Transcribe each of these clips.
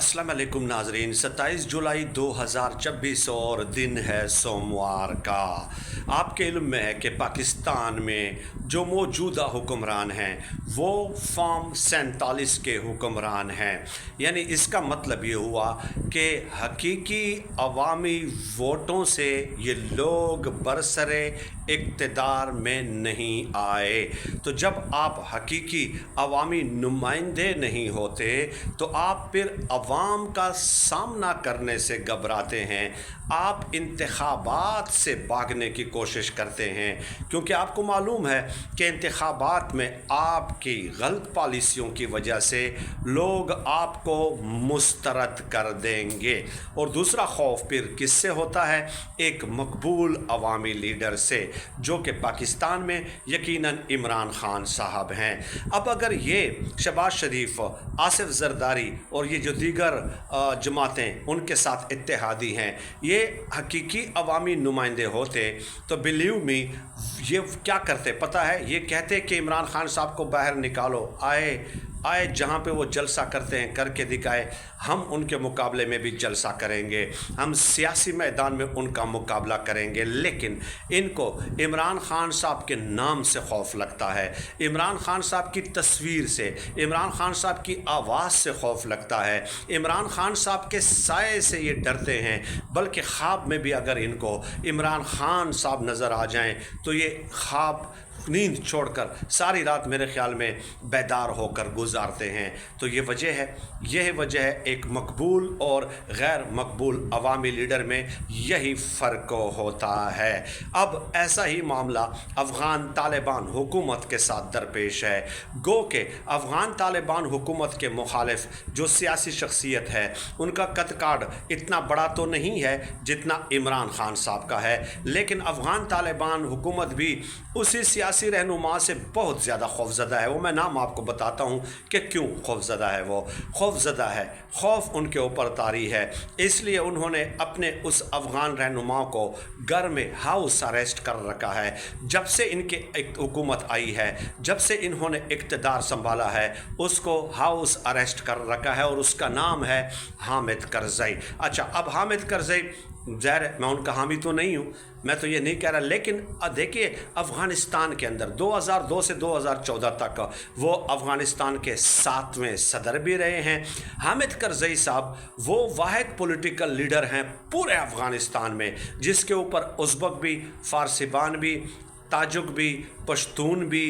अस्सलाम वालेकुम नाजरीन। 27 जुलाई 2026 और दिन है सोमवार का। आपके इल्म में है कि पाकिस्तान में जो मौजूदा हुक्मरान हैं वो फॉर्म 47 के हुक्मरान हैं। यानी इसका मतलब ये हुआ कि हकीकी अवामी वोटों से ये लोग बरसरे इक़्तिदार में नहीं आए। तो जब आप हकीकी अवामी नुमाइंदे नहीं होते तो आप फिर अवाम का सामना करने से घबराते हैं, आप इंतखाबात से भागने की कोशिश करते हैं, क्योंकि आपको मालूम है कि इंतखाबात में आपकी गलत पॉलिसियों की वजह से लोग आपको मुस्तरद कर देंगे। और दूसरा खौफ फिर किससे होता है? एक मकबूल अवामी लीडर से, जो कि पाकिस्तान में यकीनन इमरान खान साहब हैं। अब अगर ये शहबाज शरीफ, आसिफ जरदारी और ये जो दीगर जमातें उनके साथ इत्तेहादी हैं, ये हकीकी अवामी नुमाइंदे होते तो बिलीव मी ये क्या करते पता है? ये कहते कि इमरान खान साहब को बाहर निकालो, आए जहाँ पे वो जलसा करते हैं करके दिखाए, हम उनके मुकाबले में भी जलसा करेंगे, हम सियासी मैदान में उनका मुकाबला करेंगे। लेकिन इनको इमरान खान साहब के नाम से खौफ लगता है, इमरान खान साहब की तस्वीर से, इमरान खान साहब की आवाज़ से खौफ लगता है, इमरान खान साहब के साए से ये डरते हैं। बल्कि ख्वाब में भी अगर इनको इमरान खान साहब नज़र आ जाएं तो ये ख्वाब नींद छोड़कर सारी रात मेरे ख़्याल में बेदार होकर गुजारते हैं। तो यह वजह है एक मकबूल और गैर मकबूल अवामी लीडर में यही फ़र्क होता है। अब ऐसा ही मामला अफ़गान तालिबान हुकूमत के साथ दरपेश है। गो के अफ़गान तालिबान हुकूमत के मुखालिफ जो सियासी शख्सियत है उनका कद काठ इतना बड़ा तो नहीं है जितना इमरान खान साहब का है, लेकिन अफ़गान तालिबान हुकूमत भी उसी सियासी रहनुमा से बहुत ज़्यादा खौफज़दा है। वो मैं नाम आपको बताता हूँ कि क्यों खौफज़दा है। वो खौफज़दा है, खौफ उनके ऊपर तारी है, इसलिए उन्होंने अपने उस अफ़गान रहनुमा को घर में हाउस अरेस्ट कर रखा है। जब से इनके एक हुकूमत आई है, जब से इन्होंने इक़्तिदार संभाला है, उसको हाउस अरेस्ट कर रखा है और उसका नाम है हामिद करज़ई। अच्छा, अब हामिद करज़ई, ज़ाहिर है मैं उनका हामी तो नहीं हूँ, मैं तो ये नहीं कह रहा, लेकिन देखिए अफ़गानिस्तान के अंदर 2002 से 2014 तक वो अफ़गानिस्तान के 7वें सदर भी रहे हैं। हामिद करज़ई साहब वो वाहिद पॉलिटिकल लीडर हैं पूरे अफ़गानिस्तान में जिसके ऊपर उज़्बक भी, फ़ारसीबान भी, ताजुक भी, पश्तून भी,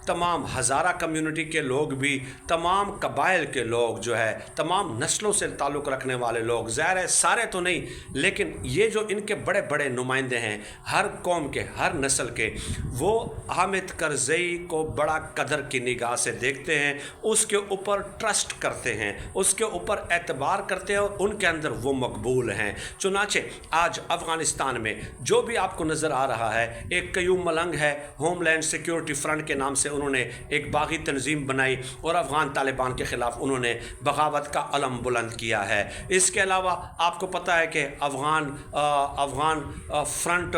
तमाम हज़ारा कम्युनिटी के लोग भी, तमाम कबाइल के लोग जो है, तमाम नस्लों से ताल्लुक़ रखने वाले लोग, ज़ाहिर है सारे तो नहीं, लेकिन ये जो इनके बड़े बड़े नुमाइंदे हैं हर कौम के, हर नस्ल के, वो हामिद करज़ई को बड़ा कदर की निगाह से देखते हैं, उसके ऊपर ट्रस्ट करते हैं, उसके ऊपर एतबार करते हैं और उनके अंदर वो मकबूल हैं। चुनाचे आज अफ़गानिस्तान में जो भी आपको नज़र आ रहा है, एक क़य्यूम मलंग है, होमलैंड सिक्योरिटी फ्रंट के नाम से उन्होंने एक बागी तंजीम बनाई और अफ़गान तालिबान के ख़िलाफ़ उन्होंने बगावत का अलम बुलंद किया है। इसके अलावा आपको पता है कि अफ़गान फ्रंट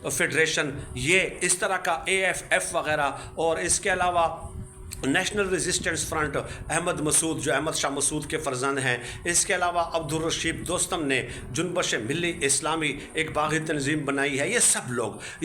फेडरेशन, ये इस तरह का AFF वग़ैरह, और इसके अलावा national resistance front, Ahmad Massoud जो अहमद शाह मसूद के फ़र्जंद हैं, इसके अलावा अब्दुल रशीद दोस्तम ने जुनबश मिल्ली इस्लामी एक बागी तंजीम बनाई है। ये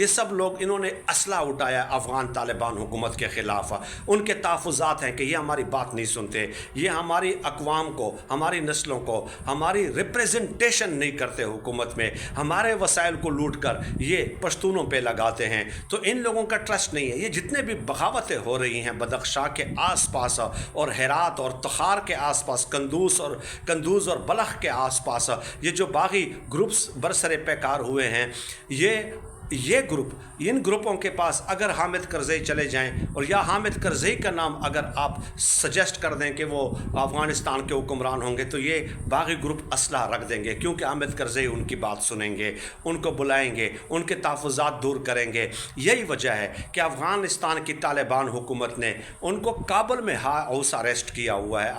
सब लोग इन्होंने असला उठाया अफ़गान तालिबान हुकूमत के ख़िलाफ़। उनके तहफ़्फ़ुज़ात हैं कि ये हमारी बात नहीं सुनते, ये हमारी अक़वाम को, हमारी नस्लों को, हमारी रिप्रेजेंटेशन नहीं करते हुकूमत में, हमारे वसाइल को लूट कर ये पश्तूनों पर लगाते हैं। तो इन लोगों का ट्रस्ट नहीं है। ये जितने भी बगावतें हो रही हैं बदख्शां के आसपास और हेरात और तखार के आसपास, कंदूज और बलख के आसपास, ये जो बागी ग्रुप्स बरसरे पैकार हुए हैं, ये ग्रुप, इन ग्रुपों के पास अगर हामिद करज़ई चले जाएं और या हामिद करज़ई का नाम अगर आप सजेस्ट कर दें कि वो अफ़गानिस्तान के हुक्मरान होंगे, तो ये बागी ग्रुप असला रख देंगे, क्योंकि हामिद करज़ई उनकी बात सुनेंगे, उनको बुलाएंगे, उनके तहफ़्फ़ुज़ात दूर करेंगे। यही वजह है कि अफ़गानिस्तान की तालिबान हुकूमत ने उनको काबुल में हाउस अरेस्ट किया हुआ है।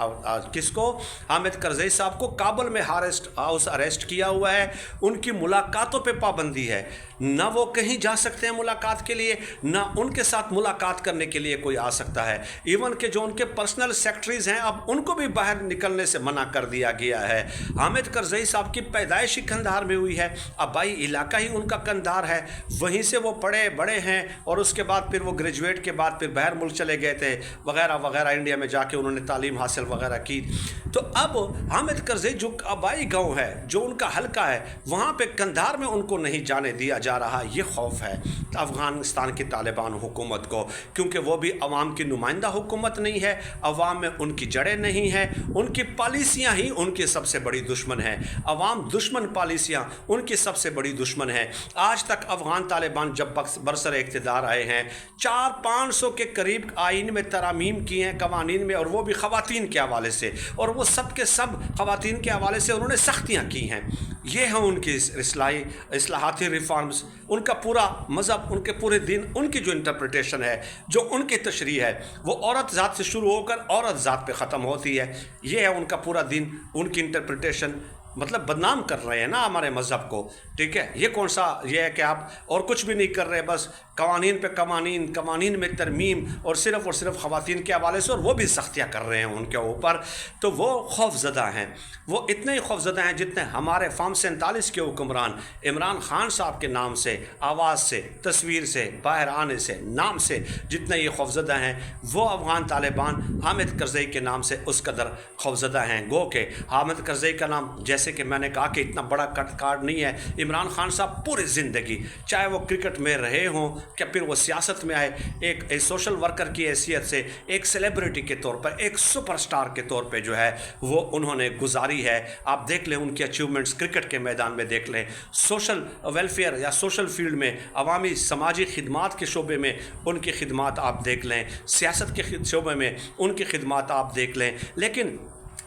किसको? हामिद करज़ई साहब को काबुल में हाउस अरेस्ट किया हुआ है। उनकी मुलाकातों पर पाबंदी है, न वो वो कहीं जा सकते हैं मुलाकात के लिए, ना उनके साथ मुलाकात करने के लिए कोई आ सकता है। इवन कि जो उनके पर्सनल सेक्रेटरीज हैं अब उनको भी बाहर निकलने से मना कर दिया गया है। हामिद करज़ई साहब की पैदाइश ही कंधार में हुई है, आबाई इलाका ही उनका कंधार है, वहीं से वो पढ़े बड़े हैं और उसके बाद फिर वो ग्रेजुएट के बाद फिर बाहर मुल्क चले गए थे वगैरह वगैरह, इंडिया में जाके उन्होंने तालीम हासिल वगैरह की। तो अब हामिद करज़ई जो आबाई गाँव है, जो उनका हल्का है, वहाँ पे कंधार में उनको नहीं जाने दिया जा रहा। ये खौफ है अफ़गानिस्तान की तालिबान हुकूमत को, क्योंकि वो भी अवाम की नुमाइंदा हुकूमत नहीं है, अवाम में उनकी जड़ें नहीं हैं, उनकी पॉलिसियाँ ही उनकी सबसे बड़ी दुश्मन हैं। अवाम दुश्मन पॉलिसियाँ उनकी सबसे बड़ी दुश्मन हैं। आज तक अफ़गान तालिबान जब बरसर इक़्तिदार आए हैं 400-500 के करीब आइन में तरामीम की हैं, कवानीन में, और वो भी ख़वातीन के हवाले से, और वो सब के सब ख़वातीन के हवाले से उन्होंने सख्तियाँ की हैं। ये हैं उनकी इस्लाहाती रिफॉर्म्स, उनका पूरा मज़हब, उनके पूरे दिन, उनकी जो इंटरप्रिटेशन है, जो उनकी तशरीह है, वो औरत ज़ात से शुरू होकर औरत ज़ात पे ख़त्म होती है। ये है उनका पूरा दिन, उनकी इंटरप्रिटेशन। मतलब बदनाम कर रहे हैं ना हमारे मज़हब को, ठीक है। ये कौन सा ये है कि आप और कुछ भी नहीं कर रहे, बस कवानीन पे कवानीन में तरमीम, और सिर्फ़ ख़वातीन के हवाले से, और वो भी सख्तियाँ कर रहे हैं उनके ऊपर। तो वो खौफज़दा हैं, वो इतने ही खौफज़दा हैं जितने हमारे फार्म 47 के हुक्मरान इमरान खान साहब के नाम से, आवाज़ से, तस्वीर से, बाहर आने से, नाम से जितने ये खौफज़दा हैं, वो अफ़गान तालिबान हामिद करज़ई के नाम से उस कदर खौफज़दा हैं। गो के हामिद करज़ई का नाम, जैसे कि मैंने कहा कि इतना बड़ा कट कार्ड नहीं है। इमरान खान साहब पूरी ज़िंदगी, चाहे वो क्रिकेट में रहे हों क्या फिर वो सियासत में आए, एक सोशल वर्कर की हैसियत से, एक सेलिब्रिटी के तौर पर, एक सुपरस्टार के तौर पे जो है वो उन्होंने गुजारी है। आप देख लें उनकी अचीवमेंट्स, क्रिकेट के मैदान में देख लें, सोशल वेलफेयर या सोशल फील्ड में, अवामी समाजी खिदमात के शोबे में उनकी खिदमात आप देख लें, सियासत के शोबे में उनकी खिदमात आप देख लें। लेकिन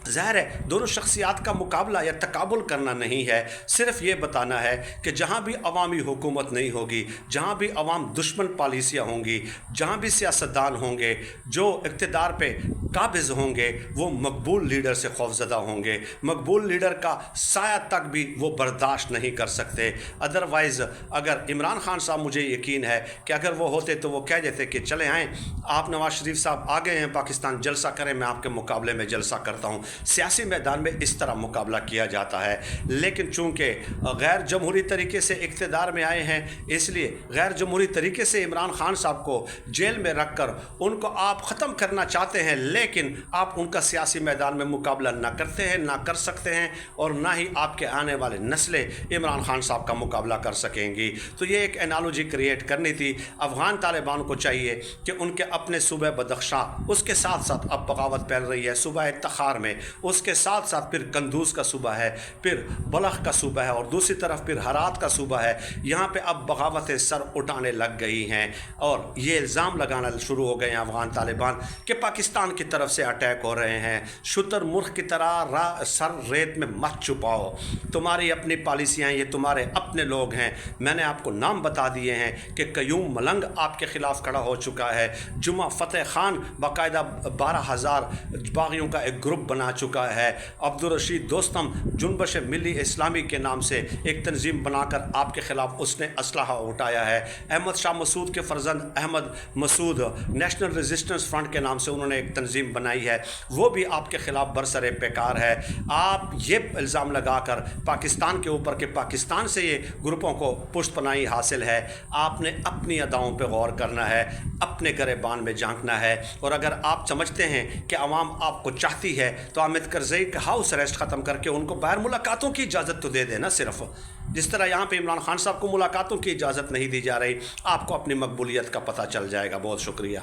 ज़ाहिर है दोनों शख्सियात का मुकाबला या तकाबुल करना नहीं है, सिर्फ ये बताना है कि जहाँ भी अवामी हुकूमत नहीं होगी, जहाँ भी अवाम दुश्मन पॉलिसियाँ होंगी, जहाँ भी सियासतदान होंगे जो इक़्तिदार पे काबिज़ होंगे, वो मकबूल लीडर से खौफज़दा होंगे। मकबूल लीडर का साया तक भी वो बर्दाश्त नहीं कर सकते। अदरवाइज़ अगर इमरान खान साहब, मुझे यकीन है कि अगर वो होते तो वो कह देते कि चले आएँ, आप नवाज़ शरीफ साहब आ गए हैं पाकिस्तान, जलसा करें, मैं आपके मुकाबले में जलसा करता हूँ। सियासी मैदान में इस तरह मुकाबला किया जाता है। लेकिन चूंकि गैर जमहूरी तरीके से इक़्तिदार में आए हैं, इसलिए गैर जमहूरी तरीके से इमरान खान साहब को जेल में रखकर उनको आप ख़त्म करना चाहते हैं, लेकिन आप उनका सियासी मैदान में मुकाबला ना करते हैं, ना कर सकते हैं, और ना ही आपके आने वाले नस्लें इमरान खान साहब का मुकाबला कर सकेंगी। तो ये एक एनालॉजी क्रिएट करनी थी। अफ़गान तालिबान को चाहिए कि उनके अपने सूबे बदख्शां, उसके साथ साथ अब बगावत फैल रही है सूबा तखार में, उसके साथ साथ फिर कंदूज का सूबा है, फिर बलख का सूबा है, और दूसरी तरफ फिर हरात का सूबा है। यहाँ पे अब बगावतें सर उठाने लग गई हैं, और ये इल्ज़ाम लगाना शुरू हो गए हैं अफ़गान तालिबान कि पाकिस्तान की तरफ से अटैक हो रहे हैं। शुतर मुर्ख की तरह सर रेत में मत छुपाओ, तुम्हारी अपनी पॉलिसियाँ, ये तुम्हारे अपने लोग हैं। मैंने आपको नाम बता दिए हैं कि कयूम मलंग आपके ख़िलाफ़ खड़ा हो चुका है, जुमा फ़तेह खान बाकायदा 12,000 बागियों का एक ग्रुप बना चुका है, अब्दुल रशीद दोस्तम जुनबश मिली इस्लामी के नाम से एक तंजीम बनाकर आपके ख़िलाफ़ उसने असलहा उठाया है। अहमद शाह मसूद के फ़र्जंद Ahmad Masood National resistance Front के नाम से उन्होंने एक तंजीम बनाई है, वो भी आपके ख़िलाफ़ बरसरे बेकार है। आप ये इल्ज़ाम लगाकर पाकिस्तान के ऊपर कि पाकिस्तान से ये ग्रुपों को पुष्ट पनाही हासिल है, आपने अपनी अदाओं पर गौर करना है, अपने गरेबान में झांकना है। और अगर आप समझते हैं कि आवाम आपको चाहती है तो हामिद करज़ई का हाउस अरेस्ट ख़त्म करके उनको बाहर मुलाकातों की इजाज़त तो दे देना। सिर्फ जिस तरह यहाँ पे इमरान खान साहब को मुलाकातों की इजाज़त नहीं दी जा रही, आपको अपनी मकबूलियत का पता चल जाएगा। बहुत शुक्रिया।